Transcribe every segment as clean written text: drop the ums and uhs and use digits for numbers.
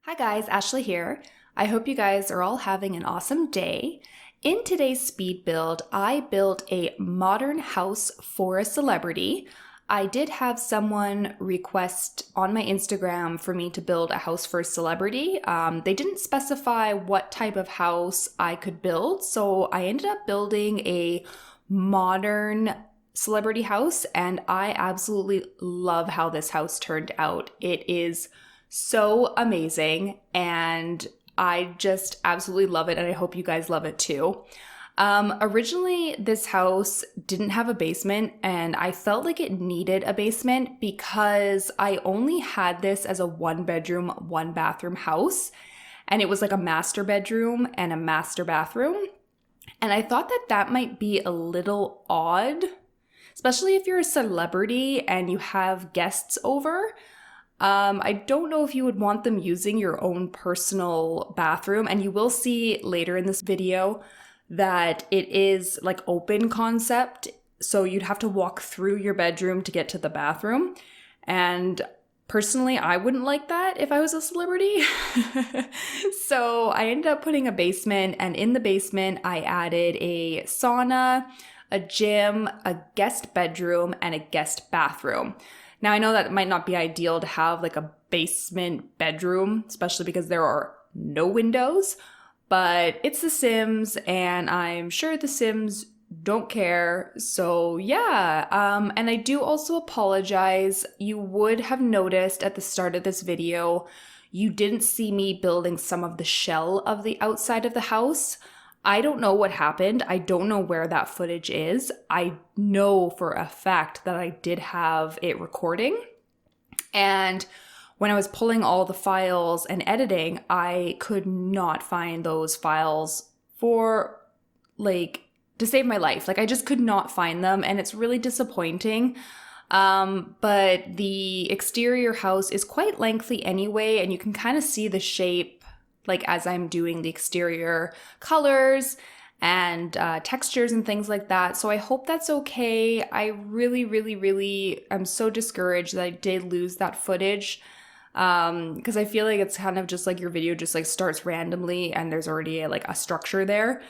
Hi guys, Ashley here. I hope you guys are all having an awesome day. In today's speed build, I built a modern house for a celebrity. I did have someone request on my Instagram for me to build a house for a celebrity. They didn't specify what type of house I could build, so I ended up building a modern celebrity house, and I absolutely love how this house turned out. It is so amazing, and I just absolutely love it, and I hope you guys love it too. Originally, this house didn't have a basement, and I felt like it needed a basement because I only had this as a 1-bedroom, 1-bathroom house, and it was like a master bedroom and a master bathroom. And I thought that that might be a little odd, especially if you're a celebrity and you have guests over. I don't know if you would want them using your own personal bathroom, and you will see later in this video that it is like open concept, so you'd have to walk through your bedroom to get to the bathroom. And personally, I wouldn't like that if I was a celebrity. So I ended up putting a basement, and in the basement I added a sauna, a gym, a guest bedroom, and a guest bathroom. Now, I know that it might not be ideal to have like a basement bedroom, especially because there are no windows, but it's The Sims, and I'm sure The Sims don't care. So yeah, and I do also apologize. You would have noticed at the start of this video, you didn't see me building some of the shell of the outside of the house. I don't know what happened. I don't know where that footage is. I know for a fact that I did have it recording. And when I was pulling all the files and editing, I could not find those files for to save my life. I just could not find them, and it's really disappointing. But the exterior house is quite lengthy anyway, and you can kind of see the shape as I'm doing the exterior colors and textures and things like that. So I hope that's okay. I really am so discouraged that I did lose that footage, because I feel like it's kind of just like your video just starts randomly and there's already a structure there.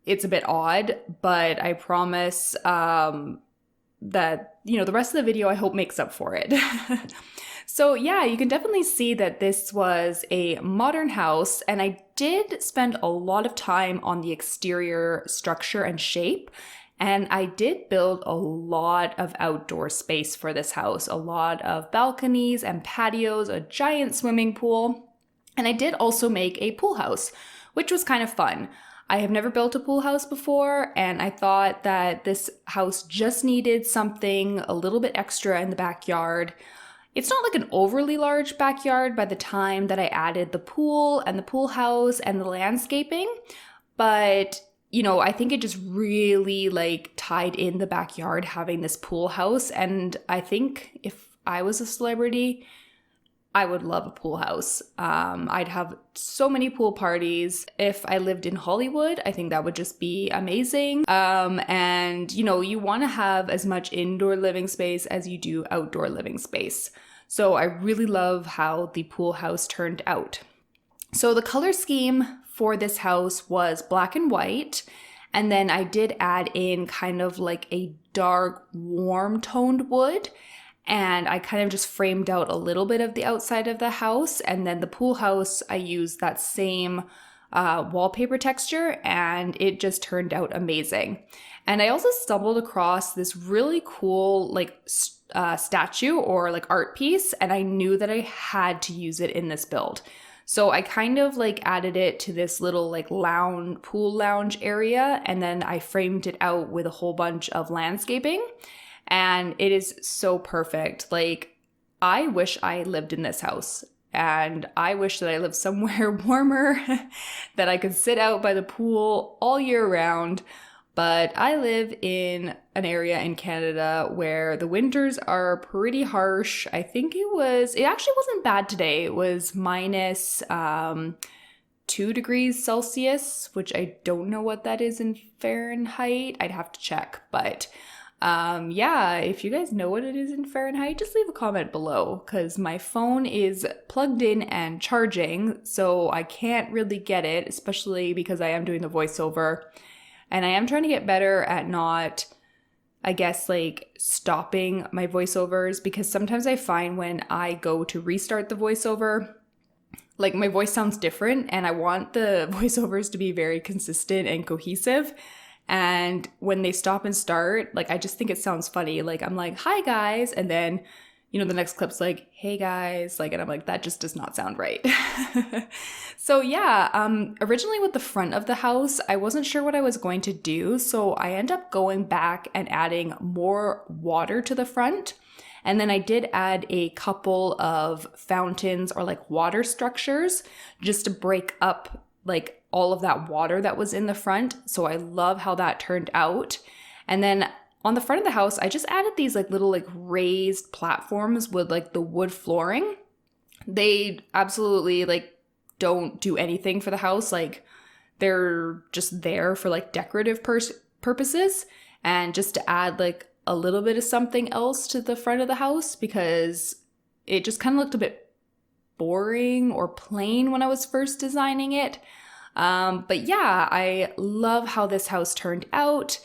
It's a bit odd, but I promise that, the rest of the video I hope makes up for it. So yeah, you can definitely see that this was a modern house, and I did spend a lot of time on the exterior structure and shape, and I did build a lot of outdoor space for this house, a lot of balconies and patios, a giant swimming pool, and I did also make a pool house, which was kind of fun. I have never built a pool house before, and I thought that this house just needed something a little bit extra in the backyard. It's not like an overly large backyard by the time that I added the pool and the pool house and the landscaping, but I think it just really tied in the backyard having this pool house. And I think if I was a celebrity, I would love a pool house. I'd have so many pool parties. If I lived in Hollywood, I think that would just be amazing. And you want to have as much indoor living space as you do outdoor living space. So I really love how the pool house turned out. So the color scheme for this house was black and white. And then I did add in kind of like a dark, warm toned wood. And I kind of just framed out a little bit of the outside of the house. And then the pool house, I used that same wallpaper texture, and it just turned out amazing. And I also stumbled across this really cool statue or art piece, and I knew that I had to use it in this build. So I kind of added it to this little pool lounge area, and then I framed it out with a whole bunch of landscaping. And it is so perfect. I wish I lived in this house, and I wish that I lived somewhere warmer, that I could sit out by the pool all year round. But I live in an area in Canada where the winters are pretty harsh. I think it actually wasn't bad today. It was minus 2 degrees Celsius, which I don't know what that is in Fahrenheit. I'd have to check, but Yeah, if you guys know what it is in Fahrenheit, just leave a comment below because my phone is plugged in and charging, so I can't really get it, especially because I am doing the voiceover. And I am trying to get better at not, I guess, like stopping my voiceovers, because sometimes I find when I go to restart the voiceover, like my voice sounds different, and I want the voiceovers to be very consistent and cohesive. And when they stop and start, like, I just think it sounds funny. Like, I'm like, hi guys. And then, you know, the next clip's like, hey guys. Like, and I'm like, that just does not sound right. So yeah, originally with the front of the house, I wasn't sure what I was going to do. So I end up going back and adding more water to the front. And then I did add a couple of fountains or like water structures just to break up like all of that water that was in the front. So I love how that turned out. And then on the front of the house, I just added these like little like raised platforms with like the wood flooring. They absolutely like don't do anything for the house. Like they're just there for like decorative purposes and just to add like a little bit of something else to the front of the house, because it just kind of looked a bit boring or plain when I was first designing it. But yeah, I love how this house turned out.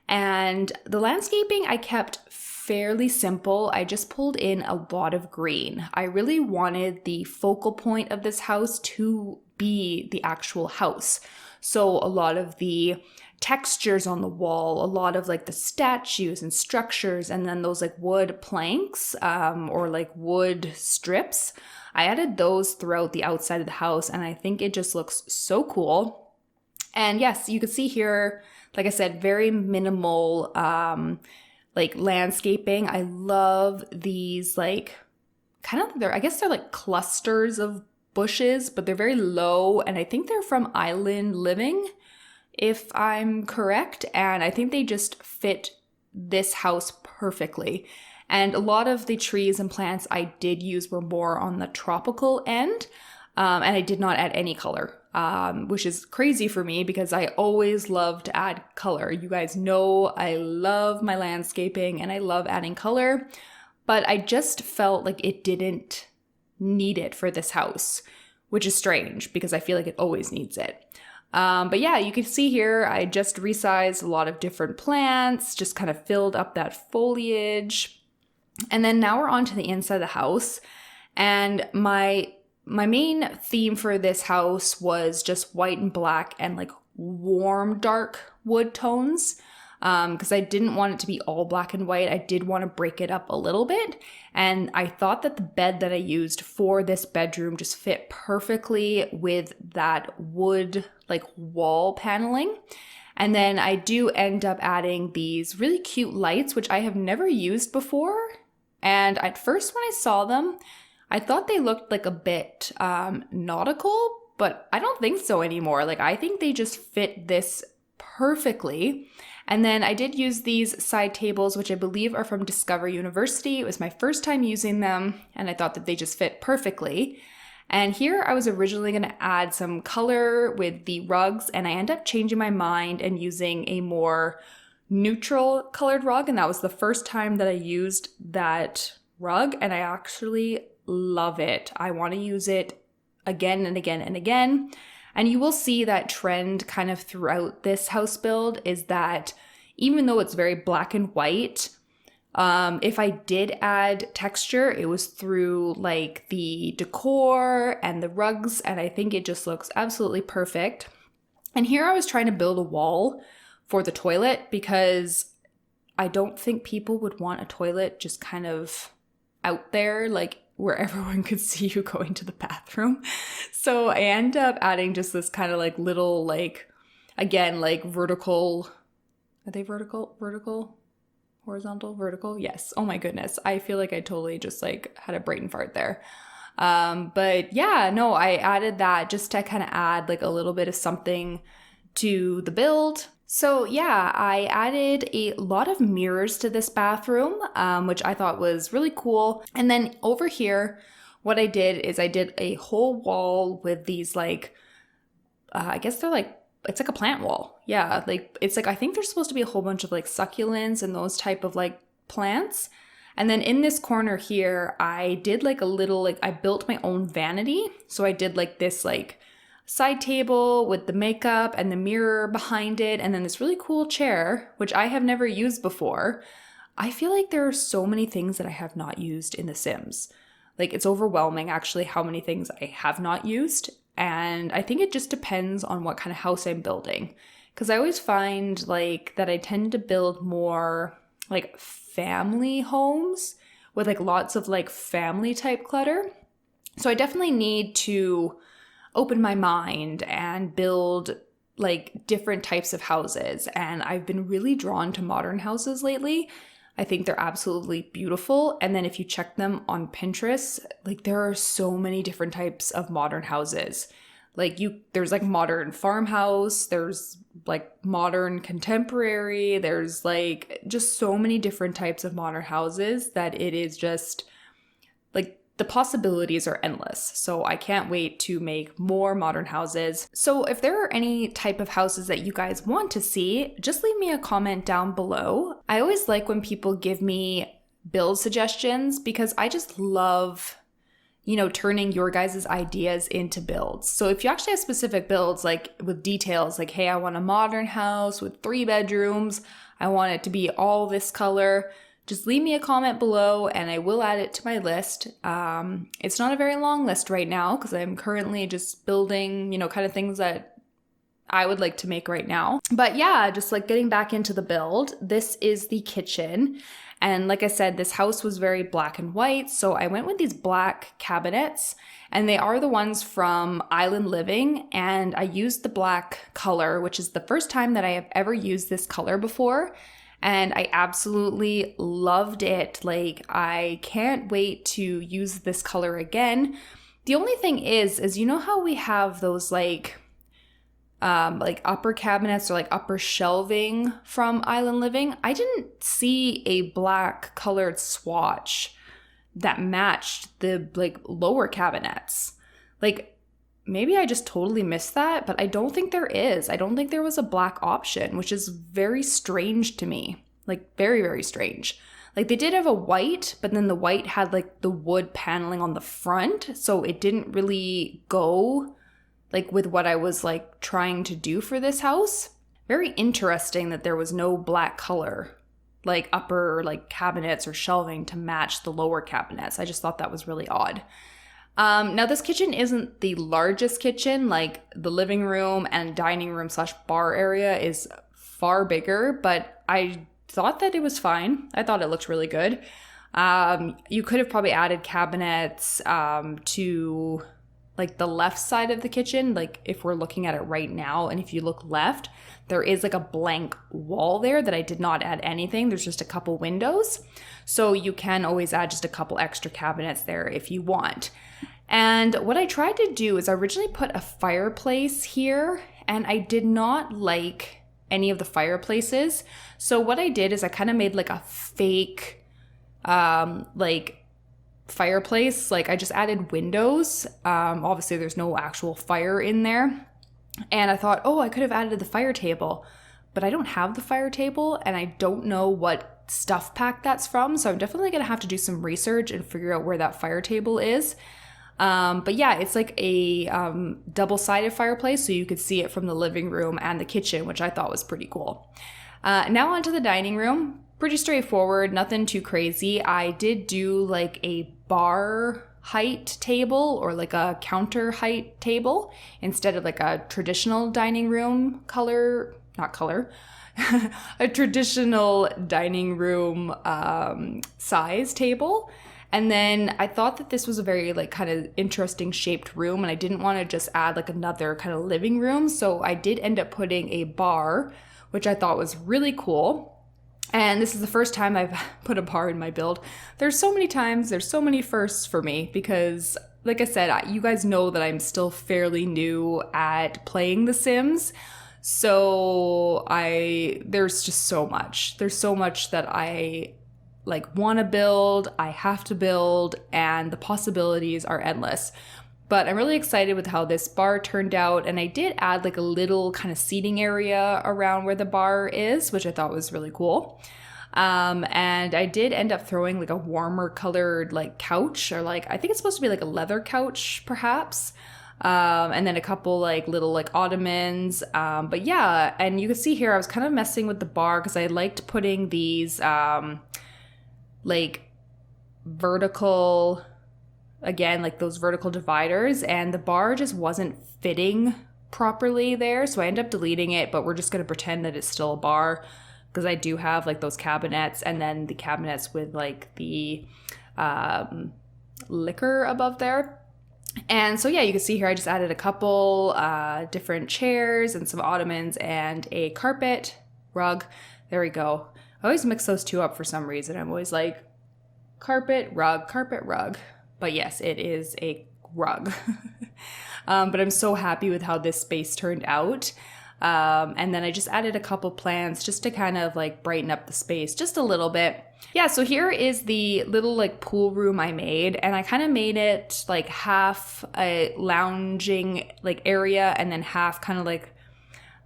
And the landscaping I kept fairly simple. I just pulled in a lot of green. I really wanted the focal point of this house to be the actual house. So a lot of the textures on the wall, a lot of like the statues and structures, and then those like wood planks or like wood strips, I added those throughout the outside of the house, and I think it just looks so cool. And yes, you can see here, like I said, very minimal like landscaping. I love these like kind of, I guess they're like clusters of bushes, but they're very low, and I think they're from Island Living, if I'm correct. And I think they just fit this house perfectly. And a lot of the trees and plants I did use were more on the tropical end, and I did not add any color, which is crazy for me because I always love to add color. You guys know I love my landscaping and I love adding color, but I just felt like it didn't need it for this house, which is strange because I feel like it always needs it. But yeah, you can see here, I just resized a lot of different plants, just kind of filled up that foliage. And then now we're on to the inside of the house. And my main theme for this house was just white and black and like warm, dark wood tones. Because I didn't want it to be all black and white. I did want to break it up a little bit. And I thought that the bed that I used for this bedroom just fit perfectly with that wood like wall paneling. And then I do end up adding these really cute lights, which I have never used before. And at first when I saw them, I thought they looked like a bit nautical, but I don't think so anymore. Like I think they just fit this perfectly. And then I did use these side tables, which I believe are from Discover University. It was my first time using them, and I thought that they just fit perfectly. And here I was originally going to add some color with the rugs, and I ended up changing my mind and using a more neutral colored rug, and that was the first time that I used that rug, and I actually love it. I want to use it again and again and again. And you will see that trend kind of throughout this house build is that even though it's very black and white, if I did add texture, it was through like the decor and the rugs, and I think it just looks absolutely perfect. And here I was trying to build a wall for the toilet because I don't think people would want a toilet just kind of out there, like where everyone could see you going to the bathroom. So I end up adding just this kind of like little, like, again, like vertical, are they vertical, horizontal, vertical? Yes. Oh my goodness. I feel like I totally just like had a brain fart there. But yeah, no, I added that just to kind of add like a little bit of something to the build. So yeah, I added a lot of mirrors to this bathroom, which I thought was really cool. And then over here, what I did is I did a whole wall with these like, I guess they're like it's like a plant wall. Yeah, like it's like I think there's supposed to be a whole bunch of like succulents and those type of like plants. And then in this corner here, I did like a little, like I built my own vanity. So I did like this like side table with the makeup and the mirror behind it. And then this really cool chair, which I have never used before. I feel like there are so many things that I have not used in The Sims. Like it's overwhelming actually how many things I have not used. And I think it just depends on what kind of house I'm building. Because I always find like that I tend to build more like family homes with like lots of like family type clutter. So I definitely need to open my mind and build like different types of houses. And I've been really drawn to modern houses lately. I think they're absolutely beautiful. And then if you check them on Pinterest, like there are so many different types of modern houses. Like there's like modern farmhouse, there's like modern contemporary, there's like just so many different types of modern houses that it is just like the possibilities are endless. So I can't wait to make more modern houses. So if there are any type of houses that you guys want to see, just leave me a comment down below. I always like when people give me build suggestions because I just love, you know, turning your guys' ideas into builds. So if you actually have specific builds, like with details, like, hey, I want a modern house with 3 bedrooms, I want it to be all this color, just leave me a comment below and I will add it to my list. It's not a very long list right now because I'm currently just building, you know, kind of things that I would like to make right now. But yeah, just like getting back into the build, this is the kitchen. And like I said, this house was very black and white, so I went with these black cabinets, and they are the ones from Island Living, and I used the black color, which is the first time that I have ever used this color before, and I absolutely loved it. Like, I can't wait to use this color again. The only thing is you know how we have those like upper cabinets or like upper shelving from Island Living? I didn't see a black colored swatch that matched the like lower cabinets. Like maybe I just totally missed that, but I don't think there is. I don't think there was a black option, which is very strange to me. Like very, very strange. Like they did have a white, but then the white had like the wood paneling on the front, so it didn't really go like with what I was like trying to do for this house. Very interesting that there was no black color, like upper like cabinets or shelving to match the lower cabinets. I just thought that was really odd. Now this kitchen isn't the largest kitchen, like the living room and dining room / bar area is far bigger, but I thought that it was fine. I thought it looked really good. You could have probably added cabinets to like the left side of the kitchen, like if we're looking at it right now, and if you look left, there is like a blank wall there that I did not add anything. There's just a couple windows. So you can always add just a couple extra cabinets there if you want. And what I tried to do is I originally put a fireplace here, and I did not like any of the fireplaces. So what I did is I kind of made like a fake like fireplace. Like I just added windows. Obviously there's no actual fire in there. And I thought, oh, I could have added the fire table, but I don't have the fire table and I don't know what stuff pack that's from. So I'm definitely going to have to do some research and figure out where that fire table is. But yeah, it's like a double-sided fireplace, so you could see it from the living room and the kitchen, which I thought was pretty cool. Now onto the dining room. Pretty straightforward, nothing too crazy. I did do like a bar height table or like a counter height table instead of like a traditional dining room a traditional dining room size table. And then I thought that this was a very like kind of interesting shaped room, and I didn't want to just add like another kind of living room. So I did end up putting a bar, which I thought was really cool. And this is the first time I've put a bar in my build. There's so many firsts for me because, like I said, you guys know that I'm still fairly new at playing The Sims. So there's just so much. There's so much that I like want to build, I have to build, and the possibilities are endless. But I'm really excited with how this bar turned out, and I did add like a little kind of seating area around where the bar is, which I thought was really cool. And I did end up throwing like a warmer colored like couch, or like I think it's supposed to be like a leather couch perhaps. And then a couple like little like ottomans. But yeah, and you can see here I was kind of messing with the bar because I liked putting these like vertical, again, like those vertical dividers, and the bar just wasn't fitting properly there. So I ended up deleting it, but we're just going to pretend that it's still a bar because I do have like those cabinets, and then the cabinets with like the liquor above there. And so yeah, you can see here I just added a couple different chairs and some ottomans and a carpet rug. There we go. I always mix those two up for some reason. I'm always like carpet rug. But yes, it is a rug. But I'm so happy with how this space turned out. And then I just added a couple plants just to kind of like brighten up the space just a little bit. Yeah, so here is the little like pool room I made, and I kind of made it like half a lounging like area and then half kind of like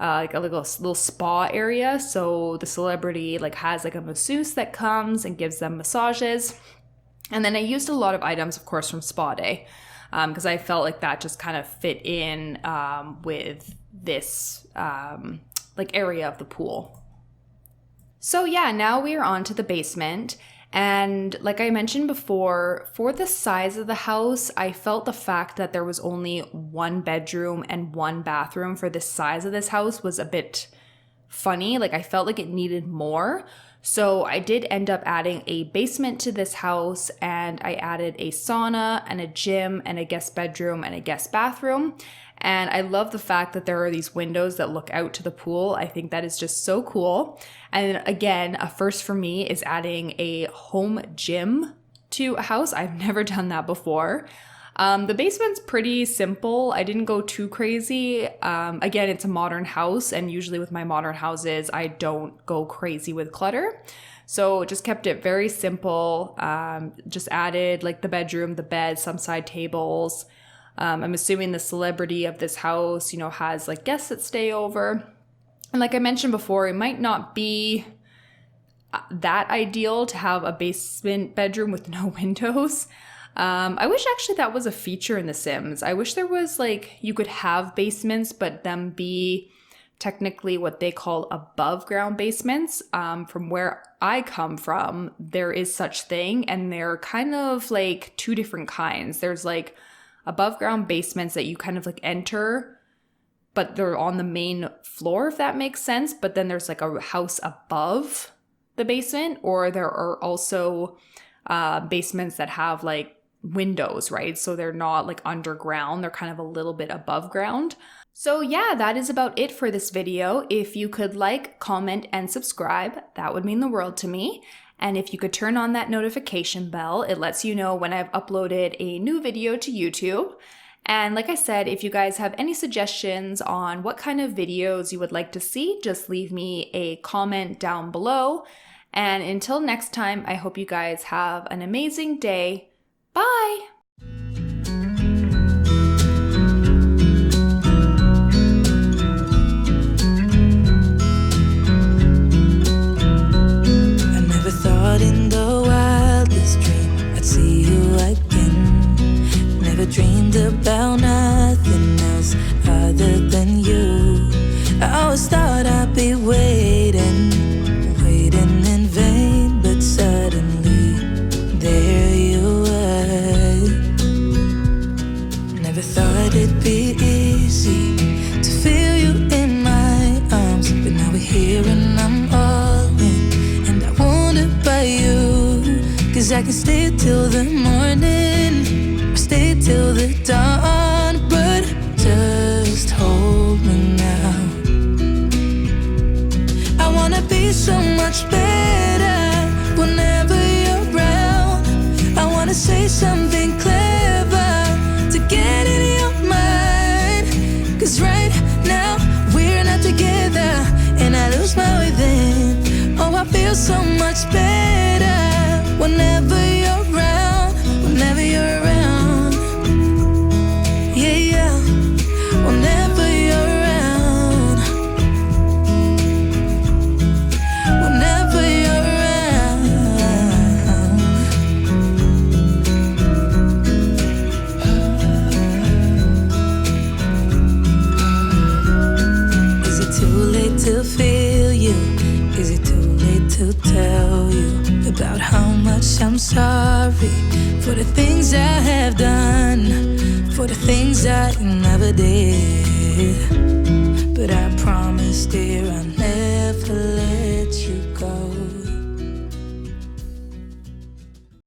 a little spa area. So the celebrity like has like a masseuse that comes and gives them massages. And then I used a lot of items, of course, from Spa Day, because I felt like that just kind of fit in with this like area of the pool. So yeah, now we are on to the basement. And like I mentioned before, for the size of the house, I felt the fact that there was only one bedroom and one bathroom for the size of this house was a bit funny. Like I felt like it needed more. So I did end up adding a basement to this house, and I added a sauna and a gym and a guest bedroom and a guest bathroom. And I love the fact that there are these windows that look out to the pool. I think that is just so cool. And again, a first for me is adding a home gym to a house. I've never done that before. The basement's pretty simple. I didn't go too crazy. Again, it's a modern house, and usually with my modern houses, I don't go crazy with clutter. So just kept it very simple. Just added like the bedroom, the bed, some side tables. I'm assuming the celebrity of this house, you know, has like guests that stay over. And like I mentioned before, it might not be that ideal to have a basement bedroom with no windows. I wish actually that was a feature in The Sims. I wish there was like, you could have basements, but them be technically what they call above ground basements. From where I come from, there is such thing, and they're kind of like two different kinds. There's like above ground basements that you kind of like enter, but they're on the main floor, if that makes sense. But then there's like a house above the basement, or there are also basements that have like windows, right? So they're not like underground, they're kind of a little bit above ground. So yeah, that is about it for this video. If you could like, comment, and subscribe, that would mean the world to me. And if you could turn on that notification bell, it lets you know when I've uploaded a new video to YouTube. And like I said, if you guys have any suggestions on what kind of videos you would like to see, just leave me a comment down below. And until next time, I hope you guys have an amazing day. Bye! In the wildest dream, I'd see you again. Never dreamed about nothing else other than you. I always thought I'd be waiting in vain, but suddenly there you were. Never thought it'd be easy to feel you in my arms, but now we're here and I'm all in, and I wanna by you, 'cause I can stay till the morning, or stay till the dawn, but just hold me now. I wanna be so much better whenever you're around. I wanna say something clever to get in your mind, 'cause right now we're not together, and I lose my way then. Oh, I feel so much better whenever you're around, whenever you're around. Is it too late to tell you about how much I'm sorry for the things I have done, for the things I never did?